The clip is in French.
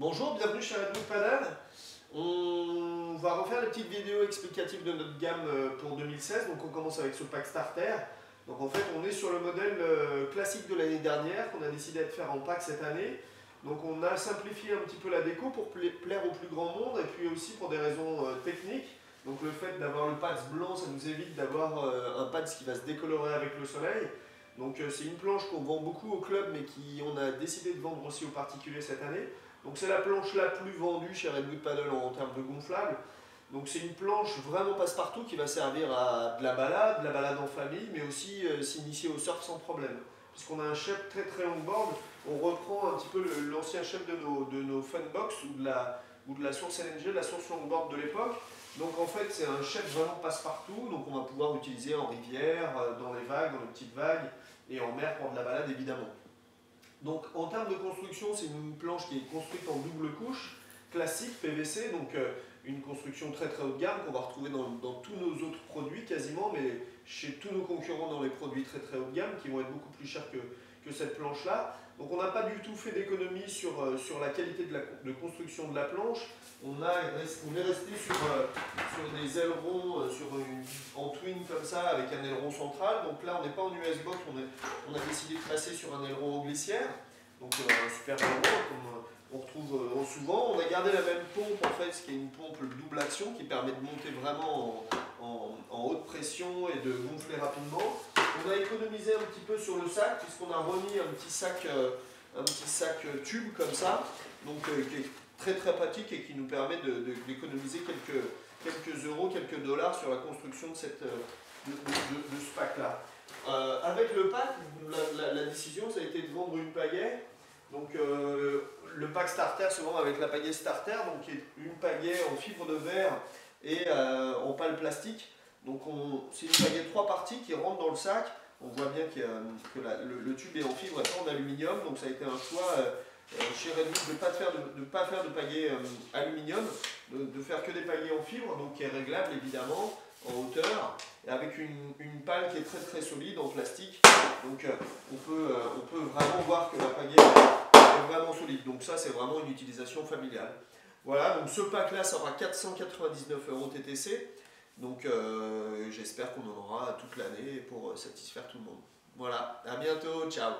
Bonjour, bienvenue chez Redwood Paddle. On va refaire les petites vidéos explicatives de notre gamme pour 2016. Donc on commence avec ce pack starter. Donc en fait on est sur le modèle classique de l'année dernière qu'on a décidé de faire en pack cette année. Donc on a simplifié un petit peu la déco pour plaire au plus grand monde et puis aussi pour des raisons techniques. Donc le fait d'avoir le pads blanc, ça nous évite d'avoir un pads qui va se décolorer avec le soleil. Donc c'est une planche qu'on vend beaucoup au club mais on a décidé de vendre aussi aux particuliers cette année. Donc c'est la planche la plus vendue chez Redwood Paddle en termes de gonflable. Donc c'est une planche vraiment passe-partout qui va servir à de la balade en famille, mais aussi s'initier au surf sans problème. Puisqu'on a un shape très très longboard, on reprend un petit peu l'ancien shape de nos funbox ou de la source LNG, de la source longboard de l'époque. Donc en fait c'est un shape vraiment passe-partout, donc on va pouvoir l'utiliser en rivière, dans les vagues, dans les petites vagues, et en mer pour de la balade évidemment. Donc en termes de construction, c'est une planche qui est construite en double couche, classique PVC, donc une construction très très haut de gamme qu'on va retrouver dans tous nos autres produits quasiment, mais chez tous nos concurrents dans les produits très très haut de gamme qui vont être beaucoup plus chers que cette planche-là. Donc on n'a pas du tout fait d'économie sur la qualité de construction de la planche. On est resté sur des ailerons en twin comme ça avec un aileron central. Donc là on n'est pas en US box, on a décidé de passer sur un aileron en glissière. Donc un super aileron comme on retrouve souvent. On a gardé la même pompe en fait, ce qui est une pompe double action qui permet de monter vraiment en haute pression et de gonfler rapidement. On a économisé un petit peu sur le sac puisqu'on a remis un petit sac tube comme ça, donc qui est très très pratique et qui nous permet d'économiser quelques euros, quelques dollars sur la construction de ce pack là. Avec le pack, la décision ça a été de vendre une pagaie. Donc le pack starter se vend avec la pagaie starter, donc qui est une pagaie en fibre de verre et en pale plastique. Donc c'est une pagaie de 3 parties qui rentre dans le sac. On voit bien que le tube est en fibre et pas en aluminium, donc ça a été un choix chez Redwood de ne pas faire de pagaie aluminium, de faire que des pagaies en fibre, donc qui est réglable évidemment en hauteur, et avec une pale qui est très très solide en plastique. Donc on peut vraiment voir que la pagaie est vraiment solide. Donc ça c'est vraiment une utilisation familiale. Voilà, donc ce pack là ça aura 499 € TTC. Donc j'espère qu'on en aura toute l'année pour satisfaire tout le monde. Voilà, à bientôt, ciao!